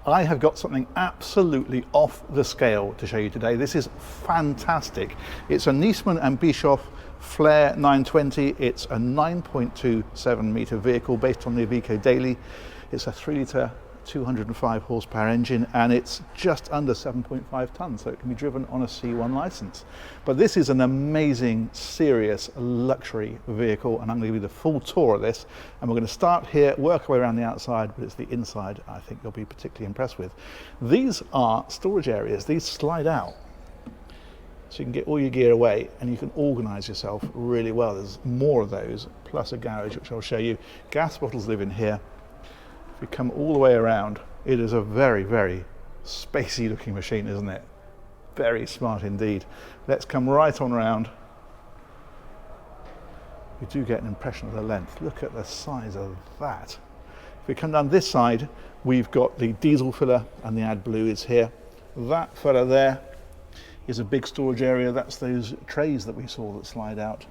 I have got something absolutely off the scale to show you today. This is fantastic. It's a Niesmann Bischoff Flair 920. It's a 9.27 metre vehicle based on the Iveco Daily. It's a 3 litre 205 horsepower engine, and it's just under 7.5 tons, so it can be driven on a C1 license. But this is an amazing, serious luxury vehicle, and I'm going to give you the full tour of this. And we're going to start here, work our way around the outside, but it's the inside I think you'll be particularly impressed with. These are storage areas. These slide out, so you can get all your gear away and you can organise yourself really well. There's more of those, plus a garage, which I'll show you. Gas bottles live in here. We come all the way around. It is a very, very spacey looking machine, isn't it? Very smart indeed. Let's come right on around. We do get an impression of the length. Look at the size of that. If we come down this side, we've got the diesel filler, and the AdBlue is here. That fella there is a big storage area. That's those trays that we saw that slide out.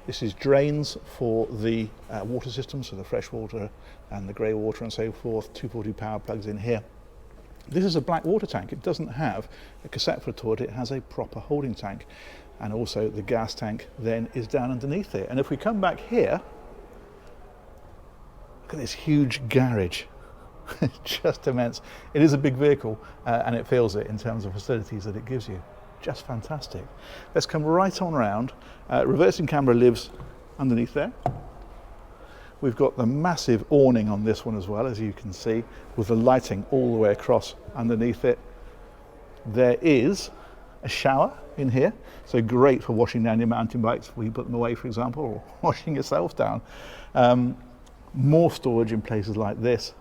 This is drains for the water system, so the fresh water and the grey water and so forth. 240 power plugs in here. This is a black water tank. It doesn't have a cassette for a toilet, it has a proper holding tank. And also the gas tank then is down underneath it. And if we come back here, look at this huge garage. Just immense. It is a big vehicle and it feels it in terms of facilities that it gives you. Just fantastic. Let's come right on round. Reversing camera lives underneath there. We've got the massive awning on this one as well, as you can see, with the lighting all the way across underneath it. There is a shower in here, so great for washing down your mountain bikes when you put them away, for example, or washing yourself down. More storage in places like this,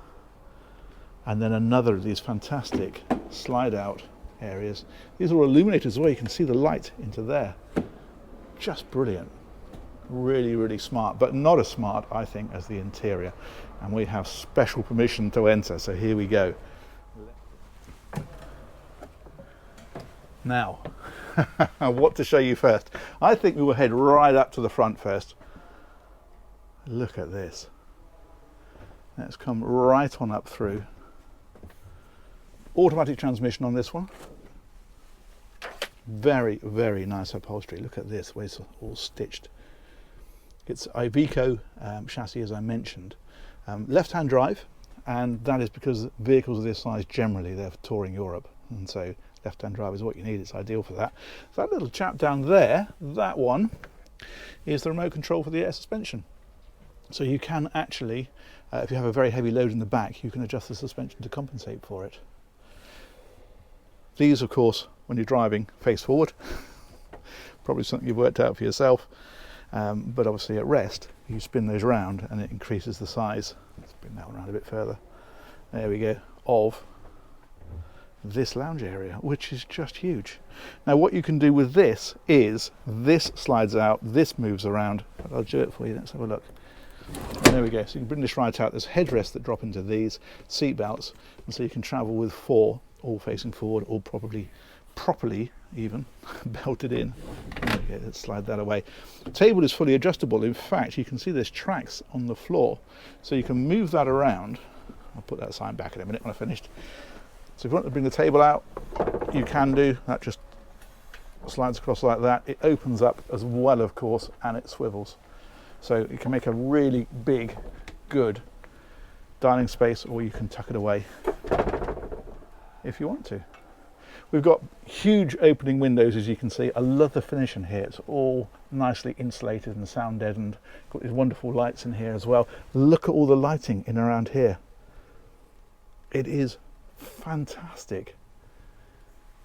and then another of these fantastic slide out areas. These are all illuminated as well. You can see the light into there. Just brilliant. Really, really smart, but not as smart, I think, as the interior. And we have special permission to enter, so here we go. Now, what to show you first? I think we will head right up to the front first. Look at this. Let's come right on up through. Automatic transmission on this one. Very, very nice upholstery. Look at this, where it's all stitched. It's Iveco chassis, as I mentioned. Left-hand drive, and that is because vehicles of this size generally, they're for touring Europe, and so left-hand drive is what you need. It's ideal for that. That little chap down there, that one, is the remote control for the air suspension. So you can actually, if you have a very heavy load in the back, you can adjust the suspension to compensate for it. These, of course, when you're driving, face forward. Probably something you've worked out for yourself. But obviously at rest, you spin those around and it increases the size. Let's bring that one around a bit further. There we go, of this lounge area, which is just huge. Now what you can do with this is, this slides out, this moves around. I'll do it for you, let's have a look. And there we go, so you can bring this right out. There's headrests that drop into these, seat belts, and so you can travel with 4, all facing forward, all properly even belted in. There we go, let's slide that away. The table is fully adjustable. In fact, you can see there's tracks on the floor, so you can move that around. I'll put that sign back in a minute when I've finished. So if you want to bring the table out, you can do. That just slides across like that. It opens up as well, of course, and it swivels. So you can make a really big, good dining space, or you can tuck it away if you want to. We've got huge opening windows, as you can see. I love the finish in here. It's all nicely insulated and sound deadened. Got these wonderful lights in here as well. Look at all the lighting in around here. It is fantastic.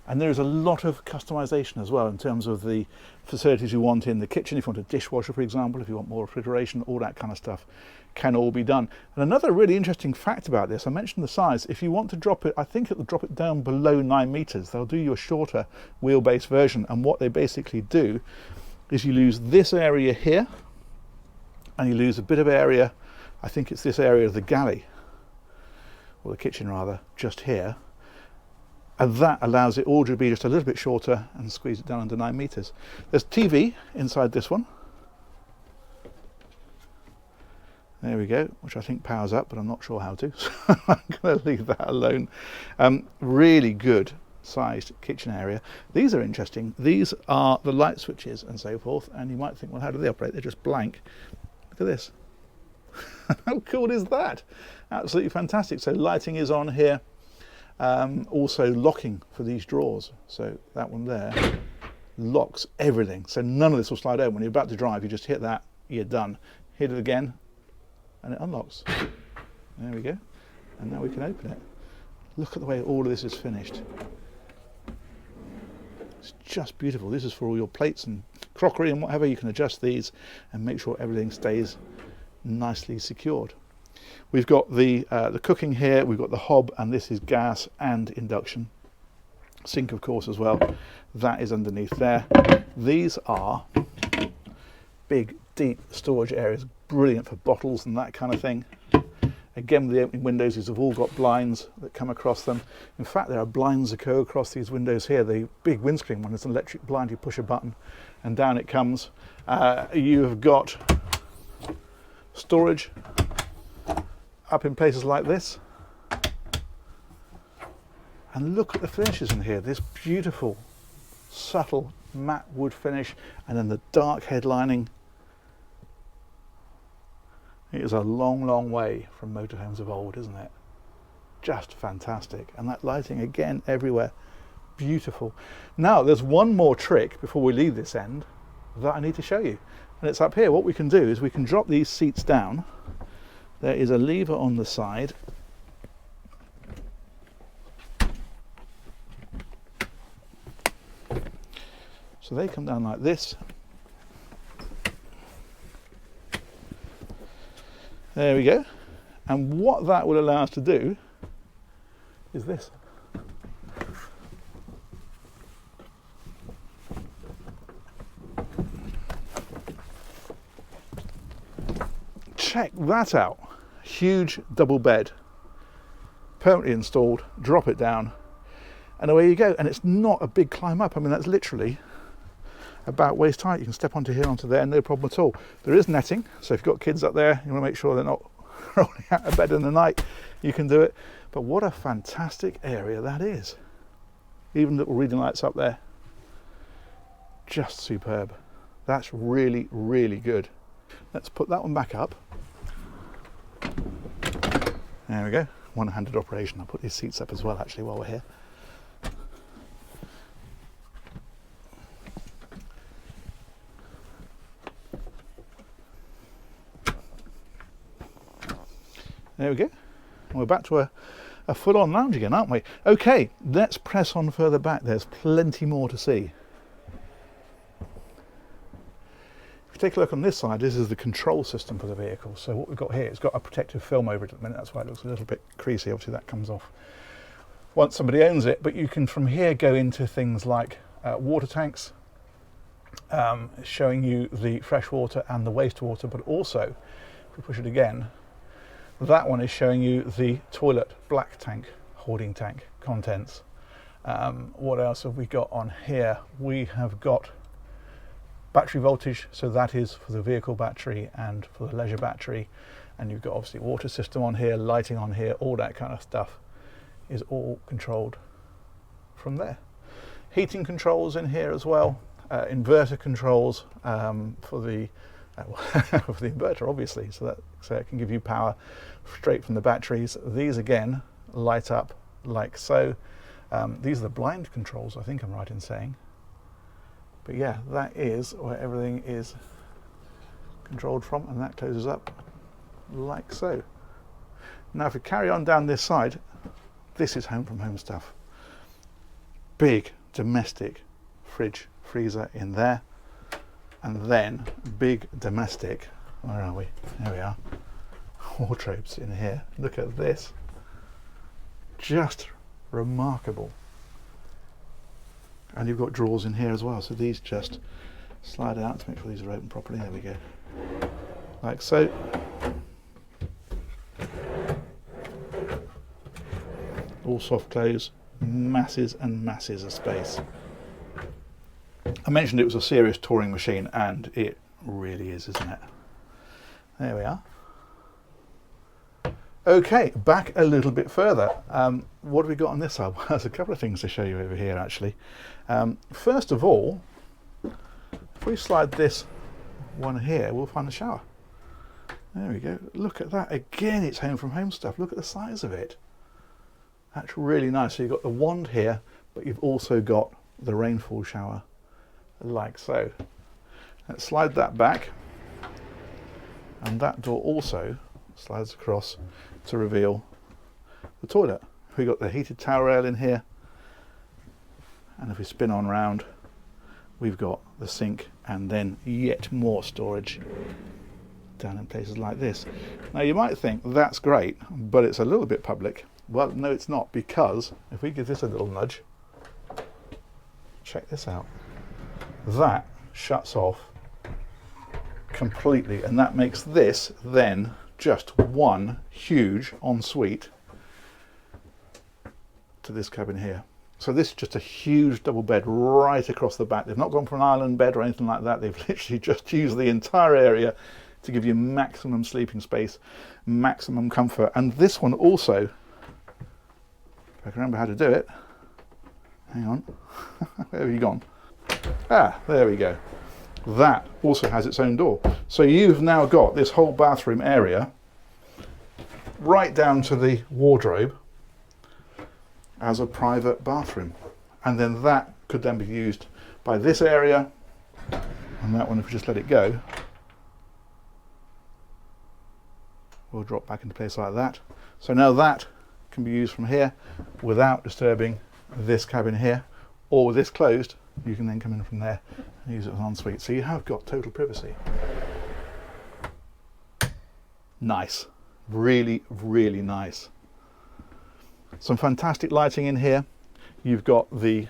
And there's a lot of customization as well in terms of the facilities you want in the kitchen. If you want a dishwasher, for example, if you want more refrigeration, all that kind of stuff can all be done. And another really interesting fact about this, I mentioned the size. If you want to drop it, I think it'll drop it down below 9 meters. They'll do you a shorter wheelbase version. And what they basically do is you lose this area here, and you lose a bit of area, I think it's this area of the galley, or the kitchen rather, just here. And that allows it all to be just a little bit shorter and squeeze it down under 9 meters. There's TV inside this one. There we go, which I think powers up, but I'm not sure how to, so I'm going to leave that alone. Really good sized kitchen area. These are interesting. These are the light switches and so forth, and you might think, well, how do they operate? They're just blank. Look at this. How cool is that? Absolutely fantastic. So lighting is on here. Also locking for these drawers. So that one there locks everything. So none of this will slide open. When you're about to drive, you just hit that, you're done. Hit it again, and it unlocks. There we go. And now we can open it. Look at the way all of this is finished. It's just beautiful. This is for all your plates and crockery and whatever. You can adjust these and make sure everything stays nicely secured. We've got the cooking here, we've got the hob, and this is gas and induction. Sink, of course, as well. That is underneath there. These are big, deep storage areas, brilliant for bottles and that kind of thing. Again, with the opening windows, these have all got blinds that come across them. In fact, there are blinds that go across these windows here. The big windscreen one is an electric blind. You push a button and down it comes. You have got storage up in places like this, and look at the finishes in here. This beautiful subtle matte wood finish, and then the dark headlining. It is a long way from motorhomes of old, isn't it? Just fantastic. And that lighting again everywhere, beautiful. Now there's one more trick before we leave this end that I need to show you, and it's up here. What we can do is we can drop these seats down. There is a lever on the side. So they come down like this. There we go. And what that will allow us to do is this. Check that out. Huge double bed, permanently installed. Drop it down and away you go. And it's not a big climb up. I mean, that's literally about waist height. You can step onto here, onto there, no problem at all. There is netting, so if you've got kids up there, you want to make sure they're not rolling out of bed in the night, you can do it. But what a fantastic area that is. Even little reading lights up there. Just superb. That's really, really good. Let's put that one back up. There we go, one-handed operation. I'll put these seats up as well, actually, while we're here. There we go. And we're back to a full-on lounge again, aren't we? Okay, let's press on further back. There's plenty more to see. Take a look on this side. This is the control system for the vehicle. So what we've got here, it's got a protective film over it at the minute. That's why it looks a little bit creasy. Obviously that comes off once somebody owns it. But you can from here go into things like water tanks, showing you the fresh water and the wastewater. But also, if we push it again, that one is showing you the toilet black tank, hoarding tank contents. What else have we got on here? We have got battery voltage, so that is for the vehicle battery and for the leisure battery. And you've got obviously water system on here, lighting on here, all that kind of stuff is all controlled from there. Heating controls in here as well, inverter controls for the for the inverter, obviously, so it can give you power straight from the batteries. These again light up like so. These are the blind controls, I think I'm right in saying. But yeah, that is where everything is controlled from, and that closes up like so. Now if we carry on down this side, this is home from home stuff. Big domestic fridge, freezer in there, and then big domestic, where are we? There we are. Wardrobes in here. Look at this. Just remarkable. And you've got drawers in here as well, so these just slide out to make sure these are open properly. There we go, like so. All soft close, masses and masses of space. I mentioned it was a serious touring machine, and it really is, isn't it? There we are. Okay, back a little bit further. What have we got on this side? Well, there's a couple of things to show you over here, actually. First of all, if we slide this one here, we'll find the shower. There we go. Look at that. Again, it's home from home stuff. Look at the size of it. That's really nice. So you've got the wand here, but you've also got the rainfall shower, like so. Let's slide that back. And that door also slides across to reveal the toilet. We've got the heated towel rail in here. And if we spin on round, we've got the sink and then yet more storage down in places like this. Now you might think that's great, but it's a little bit public. Well, no, it's not, because if we give this a little nudge, check this out. That shuts off completely, and that makes this then just one huge ensuite to this cabin here. So this is just a huge double bed right across the back. They've not gone for an island bed or anything like that. They've literally just used the entire area to give you maximum sleeping space, maximum comfort. And this one also, if I can remember how to do it, hang on, where have you gone? Ah, there we go. That also has its own door. So you've now got this whole bathroom area right down to the wardrobe as a private bathroom. And then that could then be used by this area, and that one, if we just let it go, will drop back into place like that. So now that can be used from here without disturbing this cabin here, or with this closed, you can then come in from there and use it as an ensuite. So you have got total privacy. Nice. Really, really nice. Some fantastic lighting in here. You've got the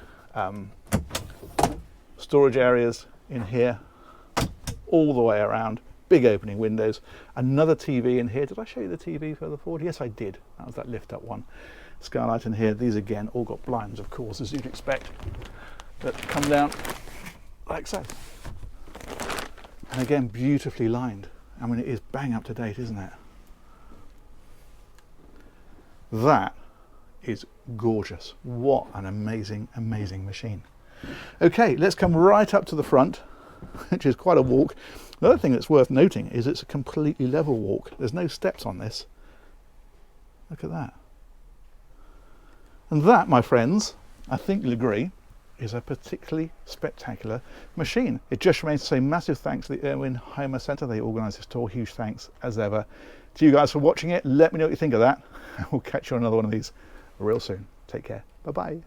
storage areas in here all the way around. Big opening windows. Another TV in here. Did I show you the TV further forward? Yes, I did. That was that lift up one. Skylight in here. These again all got blinds, of course, as you'd expect, that come down like so. And again, beautifully lined. I mean, it is bang up to date, isn't it? That is gorgeous. What an amazing, amazing machine. Okay, let's come right up to the front, which is quite a walk. The other thing that's worth noting is it's a completely level walk. There's no steps on this. Look at that. And that, my friends, I think you'll agree, is a particularly spectacular machine. It just remains to say massive thanks to the Irwin Homer Centre. They organised this tour. Huge thanks, as ever, to you guys for watching it. Let me know what you think of that. We'll catch you on another one of these real soon. Take care. Bye-bye.